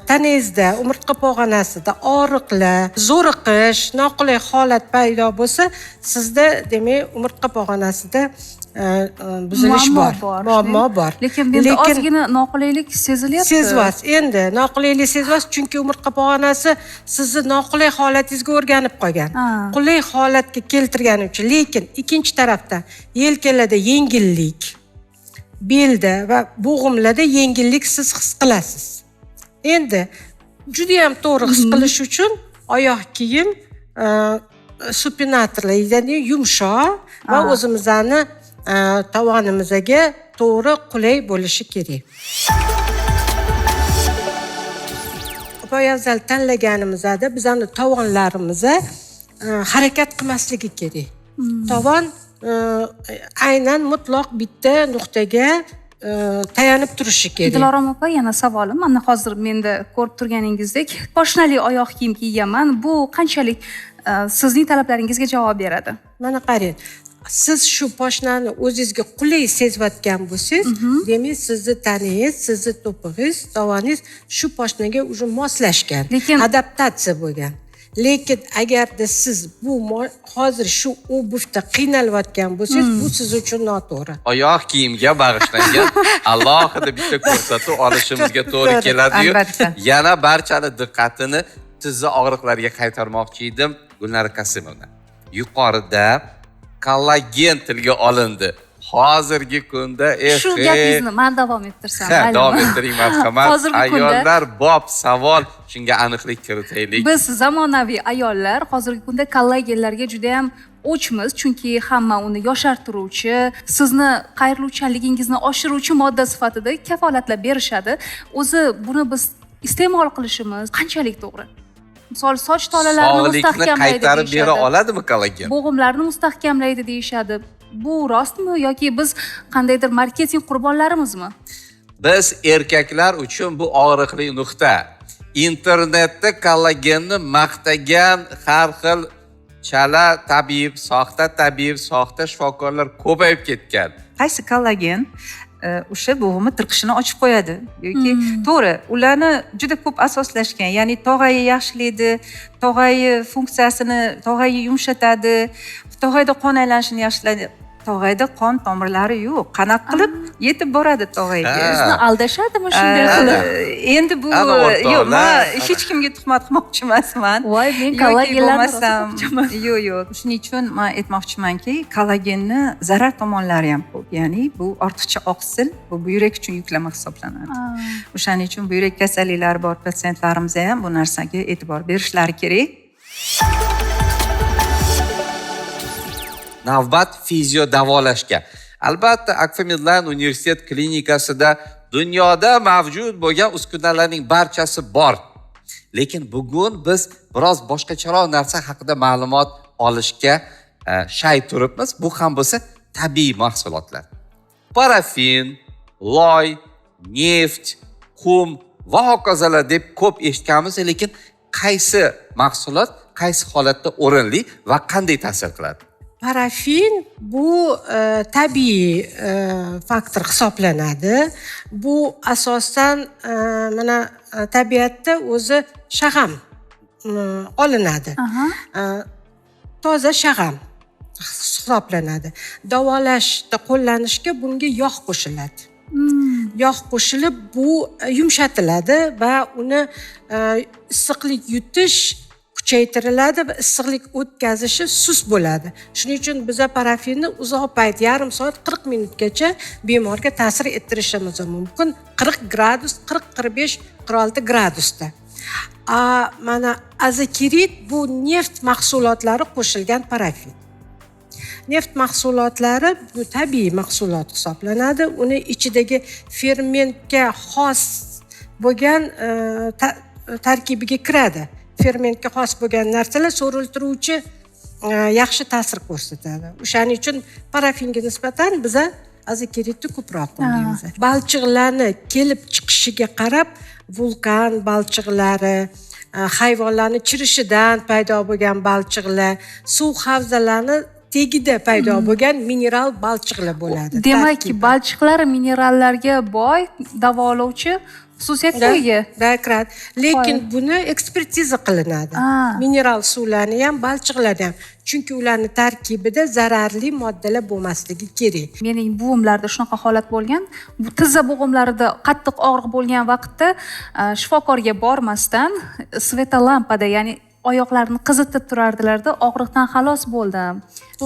Speaker 8: tanangizda, umurtqa pog'onasida og'riqlar, zo'riqish, noqulay holat paydo bo'lsa, sizda demak umurtqa pog'onasida buzilish bor, muammo bor.
Speaker 5: Lekin menda ozgina noqulaylik sezilyapti.
Speaker 8: Sezyapsiz. Endi noqulaylik sezyapsiz, chunki umurtqa pog'onasi sizni noqulay holatingizga o'rganib qolgan. Qulay holatga keltirgani uchun, lekin ikkinchi tarafdan yelkalarda yengillik, belda va bo'g'imlarda yengillik siz his qilasiz. Endi juda ham to'g'ri his qilish uchun oyoq kiyim supinatorlar, ya'ni yumshoq va o'zimizni tovonimizga to'g'ri qulay bo'lishi kerak. Poyafzal tanlaganimizda bizning tovonlarimiz harakat qilmasligi kerak. Tovon aynan mutlaq bitta nuqtaga tayanib turishi kerak.
Speaker 5: Dilorom opa, yana savolim. Mana hozir menda ko'rib turganingizdek, poshnali oyoq kiyim kiyganman. Bu qanchalik sizning talablaringizga javob beradi?
Speaker 8: Mana qarang. Siz shu poshnani o'zingizga qulay sezayotgan bo'lsangiz, demak sizni taningiz, sizni to'pig'ingiz, tovoningiz shu poshnaga уже moslashgan, adaptatsiya bo'lgan. Lekin agarda siz bu hozir shu obuvda qiynalayotgan bo'lsangiz, bu siz uchun noto'g'ri.
Speaker 4: Oyoq kiyimga bag'ishlangan alohida bitta ko'rsatuv olishimizga to'g'ri keladi-yu. Yana barchani diqqatini tizza og'riqlariga qaytarmoqchi edim Gulnara Qosimovna. Yuqorida kollagen tilga olindi. Hozirgi kunda
Speaker 5: shu gapingizni men davom ettirsam, mayli.
Speaker 4: Davom ettiring marhamat. Ayollar bob savol, shunga aniqlik kiritaylik.
Speaker 5: Biz zamonaviy ayollar hozirgi kunda kollagenlarga juda ham o'chmiz, chunki hamma uni yoshartiruvchi, sizni qayriluvchanligingizni oshiruvchi modda sifatida kafolatlab berishadi. O'zi buni biz iste'mol qilishimiz qanchalik to'g'ri? Misol, soch tolalarini mustahkamlaydi deyishadi.
Speaker 4: Qaytarib bera oladimi kollagen?
Speaker 5: Bo'g'imlarni mustahkamlaydi deyishadi. Bu rostmi yoki biz qandaydir marketing qurbonlarimizmi?
Speaker 4: Biz erkaklar uchun bu og'riqli nuqta. Internetda kollagenni maqtagan har xil chala tabib, soxta shifokorlar ko'payib ketgan.
Speaker 6: Qaysi kollagen o'sha bo'g'imni tirqishini ochib qo'yadi yoki to'g'ri, ularni juda ko'p asoslashgan, ya'ni tog'ayni yaxshilaydi, tog'ay funksiyasini, tog'ayni yumshatadi, tog'ayda qon aylanishini yaxshilaydi. Tog'ayda qon tomirlari yo'q. Qanaqa qilib yetib boradi tog'ayga?
Speaker 5: Bizni aldashadimi shunday qilib?
Speaker 6: Endi bu yo'q, men hech kimga tuhmat qilmoqchi emasman.
Speaker 5: Voy, men kollagenlarni
Speaker 6: yo'q. Shuning uchun men aytmoqchimanki, kollagenni zarar tomonlari ham ko'p. Ya'ni bu ortiqcha oqsil, bu buyrak uchun yuklama hisoblanadi. O'shaning uchun buyrak kasalliklari bor patsientlarimiz ham bu narsaga e'tibor berishlari kerak.
Speaker 4: Navbat fizio davolashga. Albatta, Akfa Medline universitet klinikasida dunyoda mavjud bo'lgan uskunalarning barchasi bor. Lekin bugun biz biroz boshqacharoq narsa haqida ma'lumot olishga shay turibmiz. Bu ham bo'lsa tabiiy mahsulotlar. Parafin, loy, neft, qum va hokazolar deb ko'p eshitganmiz, lekin qaysi mahsulot qaysi holatda o'rinli va qanday ta'sir qiladi?
Speaker 8: Parafin bu tabiiy faktor hisoblanadi. Bu asosan mana tabiatda o'zi shag'am olinadi. Toza shag'am hisoblanadi. Davolashda qo'llanishga bunga yog' qo'shiladi. Yog' qo'shilib bu yumshatiladi va uni issiqlik yutish kuchaytiriladi va issiqlik o'tkazishi sust bo'ladi. Shuning uchun biz parafinni uzoq payt, yarim soat, 40 minutgacha bemorga ta'sir ettirishimiz mumkin. 40 gradus, 40-45, 46 gradusda. Mana azakirit bu neft mahsulotlari qo'shilgan parafin. Neft mahsulotlari bu tabiiy mahsulot hisoblanadi. Uni ichidagi fermentga xos bo'lgan tarkibiga kiradi. Fermentga xos bo'lgan narsalar so'riltiruvchi yaxshi ta'sir ko'rsatadi. O'shaning uchun parafinga nisbatan biz azakiritni ko'proq qo'llaymiz. Balchiqlarni kelib chiqishiga qarab vulqon balchiqlari, hayvonlarning chirishidan paydo bo'lgan balchiqlar, suv havzalari tegida paydo bo'lgan mineral balchiqlar bo'ladi.
Speaker 5: Demak, balchiqlar minerallarga boy, davolovchi Xususiyatga ega.
Speaker 8: Da kiradi. Lekin buni ekspertiza qilinadi. Mineral suvlarni ham, balchiqlarni ham. Chunki ularning tarkibida zararli moddalar bo'lmasligi kerak.
Speaker 5: Mening buvimlarda shunaqa holat bo'lgan. Bu tizza bo'g'imlarida qattiq og'riq bo'lgan vaqtda shifokorga bormasdan svetolampada, ya'ni oyoqlarini qizitib turardilarda, og'riqdan xalos bo'ldim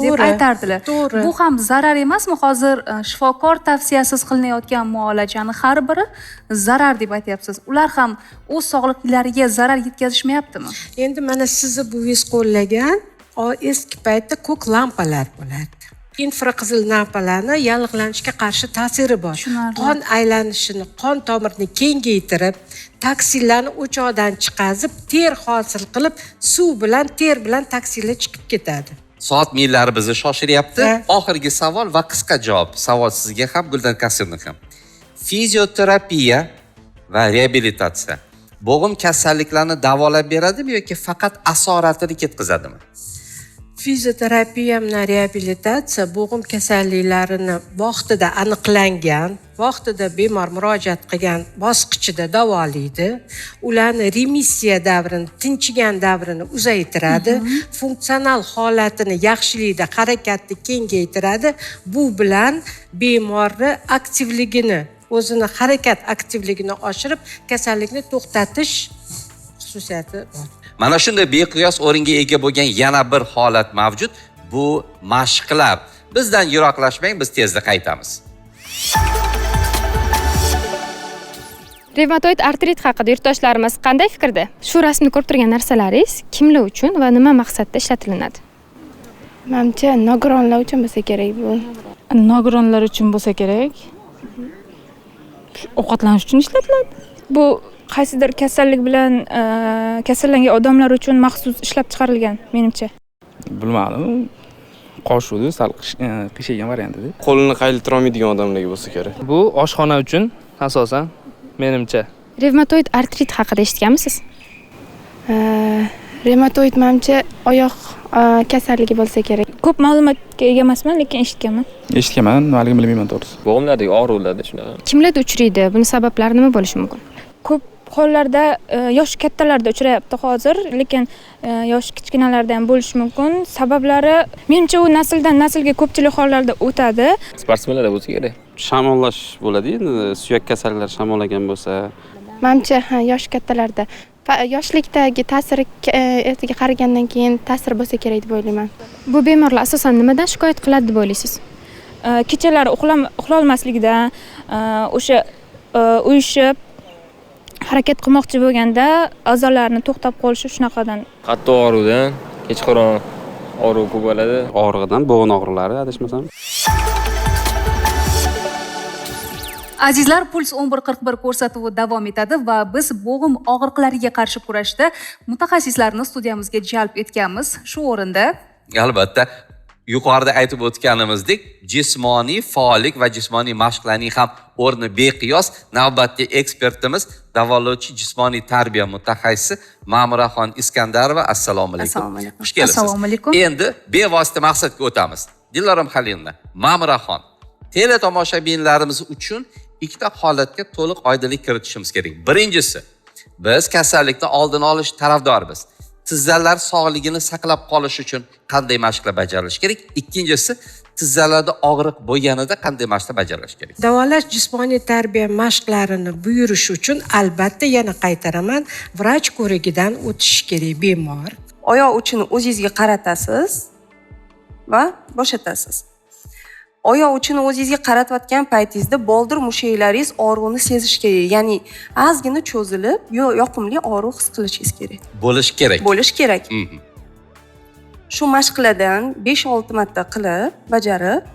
Speaker 5: deb aytardilar.
Speaker 8: To'g'ri.
Speaker 5: Bu ham zarar emasmi? Hozir shifokor tavsiyasiz qilinayotgan muolajani har biri zarar deb aytyapsiz. Ular ham o'z sog'liqlariga zarar yetkazishmayaptimi?
Speaker 8: Endi mana sizni buvingiz qo'llagan eski paytda ko'k lampalar bo'lardi. Infraqizil lampalarni yallig'lanishga qarshi ta'siri bor. Qon aylanishini, qon tomirini kengaytirib, toksinlarni o'choqdan chiqazib, ter hosil qilib, suv bilan, ter bilan toksinlar chiqib ketadi.
Speaker 4: Soat millari bizni shoshiryapti. Oxirgi savol va qisqa javob. Savol sizga ham, Guldan Kasirni ham. Fizioterapiya va reabilitatsiya bo'g'im kasalliklarni davolab beradimi yoki faqat asoratini ketkazadimi?
Speaker 8: Fizioterapiya bilan reabilitatsiya bo'g'im kasalliklarini vaqtida aniqlangan, vaqtida bemor murojaat qilgan bosqichida davolaydi. Ularni remissiya davrini, tinchigan davrini uzaytiradi, funksional holatini yaxshilaydi, harakatni kengaytiradi. Bu bilan bemorni aktivligini, o'zini harakat aktivligini oshirib, kasallikni to'xtatish xususiyati bor.
Speaker 4: Mana shunday beqiyos o'ringa ega bo'lgan yana bir holat mavjud. Bu mashqlar. Bizdan yiroqlashmang, biz tezda qaytamiz.
Speaker 9: Revmatoid artrit haqida yurtdoshlarimiz qanday fikrda? Shu rasmni ko'rib turgan narsalaringiz kimlar uchun va nima maqsadda ishlatilinadi?
Speaker 10: Menimcha nogironlar uchun bo'lsa kerak bu.
Speaker 11: Nogironlar uchun bo'lsa kerak. Ovqatlanish uchun ishlatiladi.
Speaker 10: Bu qaysidir kasallik bilan kasallangan odamlar uchun maxsus ishlab chiqarilgan, menimcha.
Speaker 12: Bilmadim. Qoshuvdi, sal qiyshaygan variantida.
Speaker 13: Qo'lini qaylitira olmaydigan odamlarga bo'lsa kerak.
Speaker 12: Bu oshxona uchun asosan menimcha.
Speaker 9: Revmatoid artrit haqida eshitganmisiz?
Speaker 10: Revmatoid menimcha oyoq kasalligi bo'lsa kerak. Ko'p ma'lumotga ega emasman, lekin eshitganman.
Speaker 12: Eshitganman, nimaligini bilmayman to'g'risi.
Speaker 13: Bo'g'imlardagi og'riqlarda shunaqa.
Speaker 9: Kimlarda uchraydi? Buni sabablari nima bo'lishi mumkin?
Speaker 10: Ko'p hollarda yosh kattalarda uchrayapti hozir, lekin yosh kichkinalarda ham bo'lishi mumkin. Sabablari menimcha u nasldan naslga ko'pchilik hollarda o'tadi.
Speaker 13: Sportsmenlarda bo'lsa kerak. Shamollash bo'ladi, endi suyak kasalliklari shamollagan bo'lsa.
Speaker 10: Menimcha yosh kattalarda yoshlikdagi ta'siriga qaragandan keyin ta'sir bo'lsa kerak deb o'ylayman.
Speaker 9: Bu bemorlar asosan nimadan shikoyat qiladi deb o'ylaysiz?
Speaker 10: Kechalari uxlolmasligidan, o'sha uyushib harakat qilmoqchi bo'lganda a'zolarini to'xtab qolishi shunaqadan.
Speaker 13: Qattiq og'riqdan, kechqurun og'riq ko'p bo'ladi. Og'rig'idan bo'g'in og'riqlari adashmasam.
Speaker 5: Azizlar, Puls 1141 ko'rsatuvi davom etadi va biz bo'g'im og'riqlariga qarshi kurashda mutaxassislarni studiyamizga jalb etganmiz. Shu o'rinda
Speaker 4: albatta yuqorida aytib o'tganimizdek, jismoniy faollik va jismoniy mashqlarning ham o'rni beqiyos. Navbatdagi ekspertimiz davolovchi jismoniy tarbiya mutaxassisi Ma'muraxon Iskandarova. Assalomu alaykum.
Speaker 5: Assalomu alaykum.
Speaker 4: Xush kelibsiz.
Speaker 5: Assalomu alaykum.
Speaker 4: Endi bevosita maqsadga o'tamiz. Dilorom Xalilova, Ma'muraxon, teletomoshabinlarimiz uchun ikkita holatga to'liq oydinlik kiritishimiz kerak. Birinchisi, biz kasallikni oldini olish tarafdorimiz. Tizzalar sog'ligini saqlab qolish uchun qanday mashqlar bajarilishi kerak? Ikkinchisi, tizzalarda og'riq bo'lganida qanday mashqlar bajarilishi kerak?
Speaker 8: Davolash jismoniy tarbiya mashqlarini buyurish uchun albatta yana qaytaraman, vrach ko'rigidan o'tishi kerak bemor.
Speaker 14: Oyoq uchini o'zingizga qaratasiz va bo'shatasiz. Oyoq uchini o'zingizga qaratayotgan paytingizda boldir mushaklaringiz og'riqni sezish kerak. Ya'ni ozgina cho'zilib, yoqimli og'riq his qilishingiz kerak.
Speaker 4: Bo'lish kerak.
Speaker 14: Bo'lish kerak. Shu mashqlardan 5-6 marta qilib, bajarib,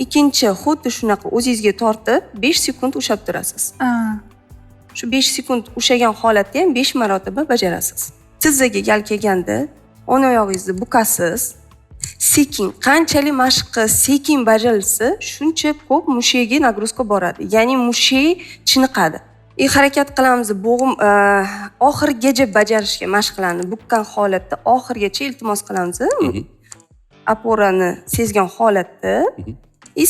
Speaker 14: ikkinchi xuddi shunaqa o'zingizga tortib 5 sekund ushlab turasiz. Shu 5 sekund ushlagan holatda ham 5 marotaba bajarasiz. Tizzaga gal kelganda o'ng oyog'ingizni bukasiz. Sekin, qanchalik mashqi sekin bajarilsa, shuncha ko'p mushakga nagruzka boradi. Ya'ni mushak chiniqadi. Harakat qilamiz, bo'g'im oxirigacha bajarishga mashqlarni bukkan holatda oxirigacha iltimos qilamiz. Aporani sezgan holatda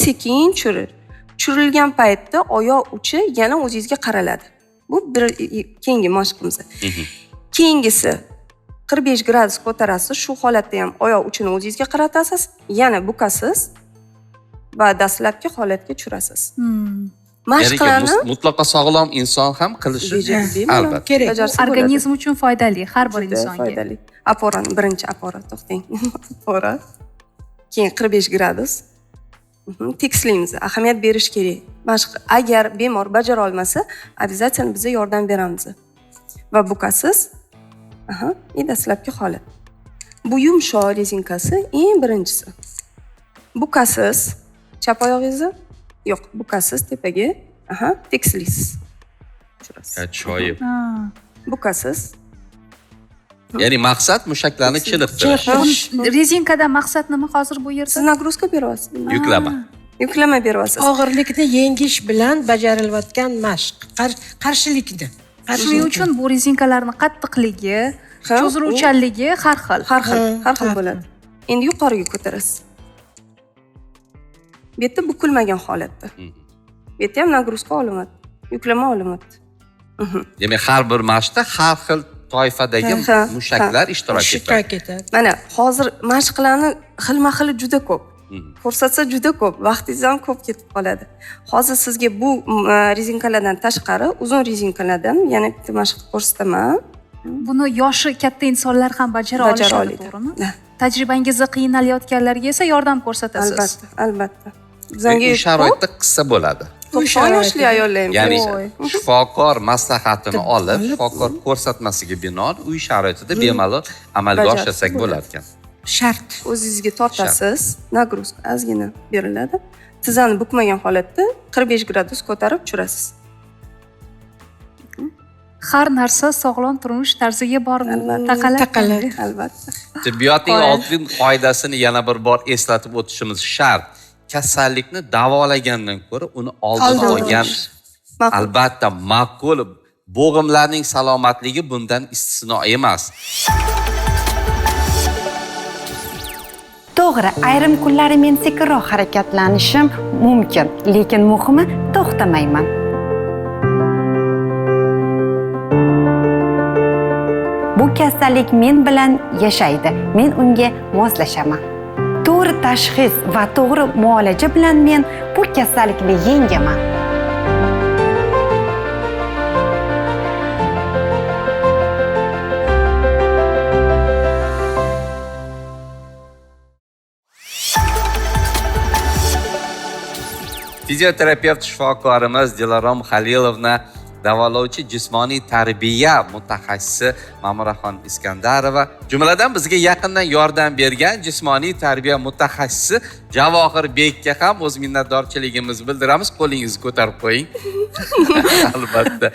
Speaker 14: sekin tushirilgan paytda oyoq uchi yana o'zingizga qaraladi. Bu bir keyingi mashqimiz. Keyingisi 45 gradus ko'tarasiz. Shu holatda ham oyoq uchini o'zingizga qaratasiz, yana bukasiz va dastlabki holatga tushirasiz. Mashqlarni
Speaker 4: mutlaqo sog'lom inson ham qilishi albatta
Speaker 8: kerak.
Speaker 5: Organizm uchun foydali har bir insonga.
Speaker 14: Foydali. Aporani birinchi apora, to'xtang. Apora. Keyin 45 gradus. Tekislaymiz. Ahamiyat berish kerak. Mashq agar bemor bajara olmasa, обязательно bizga yordam beramiz. Va bukasiz. Dastlabki holat. Bu yumshoq rezinkasi eng birinchisi. Bukasiz chap oyog'ingizni yo'q, bukasiz tepaga, tekislaysiz.
Speaker 4: Ajoyib.
Speaker 14: Bukasiz.
Speaker 4: Ya'ni maqsad mushaklarni chiniqtirish.
Speaker 5: Rezinkada maqsad nima hozir bu yerda?
Speaker 14: Siz nagruzka beryapsiz. Yuklama beryapsiz.
Speaker 8: Og'irlikni yengish bilan bajarilayotgan mashq, qarshilikni.
Speaker 5: Shuning uchun bu rezinkalarning qattiqligi, cho'ziluvchanligi har xil
Speaker 14: bo'ladi. Endi yuqoriga ko'tarasiz. Bu yerda bukilmagan holatda. Bu yerda ham nagruzka olinyapti, yuklama olinyapti.
Speaker 4: Demak, har bir mashqda har xil toifadagi mushaklar ishtirok etadi.
Speaker 14: Mana hozir mashqlarni xilma-xili juda ko'p. Ko'rsatsa juda ko'p, vaqtingiz ham ko'p ketib qoladi. Hozir sizga bu rezinkalardan tashqari uzun rezinkalardan yana bitta mashq ko'rsataman.
Speaker 5: Buni yoshi katta insonlar ham bajara olishadi, to'g'rimi? Tajribangizda qiynalayotganlarga esa yordam ko'rsatasiz.
Speaker 14: Albatta.
Speaker 4: Bizga sharoitda qissa bo'ladi.
Speaker 14: 90 yoshli ayollar ham.
Speaker 4: Ya'ni shifokor maslahatini olib, shifokor ko'rsatmasiga binoan uy sharoitida bemalol amalga oshirsak bo'lar ekan.
Speaker 8: Shart.
Speaker 14: O'zingizga tortasiz, nagruzka ozgina beriladi. Tizzani bukmagan holatda 45 gradus ko'tarib tushirasiz.
Speaker 5: Har narsa sog'lom turmush tarziga borib taqaladi.
Speaker 14: Albatta.
Speaker 4: Tibbiyotning oltin qoidasini yana bir bor eslatib o'tishimiz shart. Kasallikni davolagandan ko'ra uni oldini olgan albatta ma'qul. Bo'g'imlarning salomatligi bundan istisno emas.
Speaker 1: To'g'ri, ayrim kunlari men sekinroq harakatlanishim mumkin, lekin muhimi to'xtamayman. Bu kasallik men bilan yashaydi. Men unga moslashaman. To'g'ri tashxis va to'g'ri muolaja bilan men bu kasallikni yengaman.
Speaker 4: Fizioterapevt shifokorimiz Dilorom Xalilovna, davolovchi jismoniy tarbiya mutaxassisi Ma'muraxon Iskandarova, jumladan bizga yaqindan yordam bergan jismoniy tarbiya mutaxassisi Javohir Bekka ham o'z minnatdorchiligimizni bildiramiz. Qo'lingizni ko'tarib qo'ying. Albatta.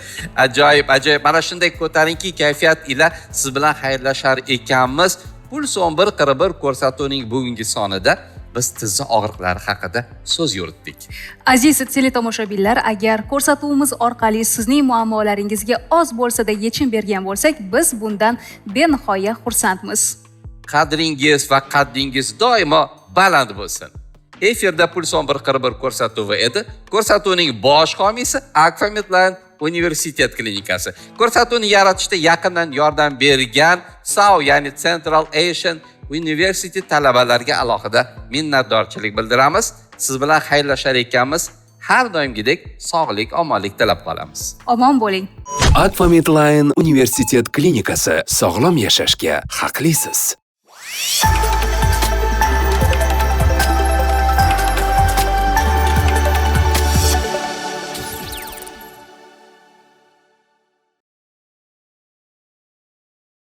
Speaker 4: Ajoyib. Mana shunday ko'tarinki kayfiyat ila siz bilan xayrlashar ekanmiz. Puls 1141 ko'rsatuvining bugungi sonida biz tizza og'riqlari haqida so'z yuritdik.
Speaker 5: Aziz teletomoshabinlar, agar ko'rsatuvimiz orqali sizning muammolaringizga oz bo'lsa-da yechim bergan bo'lsak, biz bundan benihoya xursandmiz.
Speaker 4: Qadringiz va qaddingiz doimo baland bo'lsin. Efirda Puls 1141 ko'rsatuvi edi. Ko'rsatuvning bosh homiysi Akfa Medline Universitet klinikasi. Ko'rsatuvni yaratishda yaqindan yordam bergan SAU, ya'ni Central Asian University talabalariga alohida minnatdorchilik bildiramiz. Siz bilan xayrlashar ekanmiz. Har doimgidek sog'lik, omonlik tilab qolamiz.
Speaker 5: Omon bo'ling.
Speaker 3: Akfa Medline Universitet klinikasi, sog'lom yashashga haqlisiz.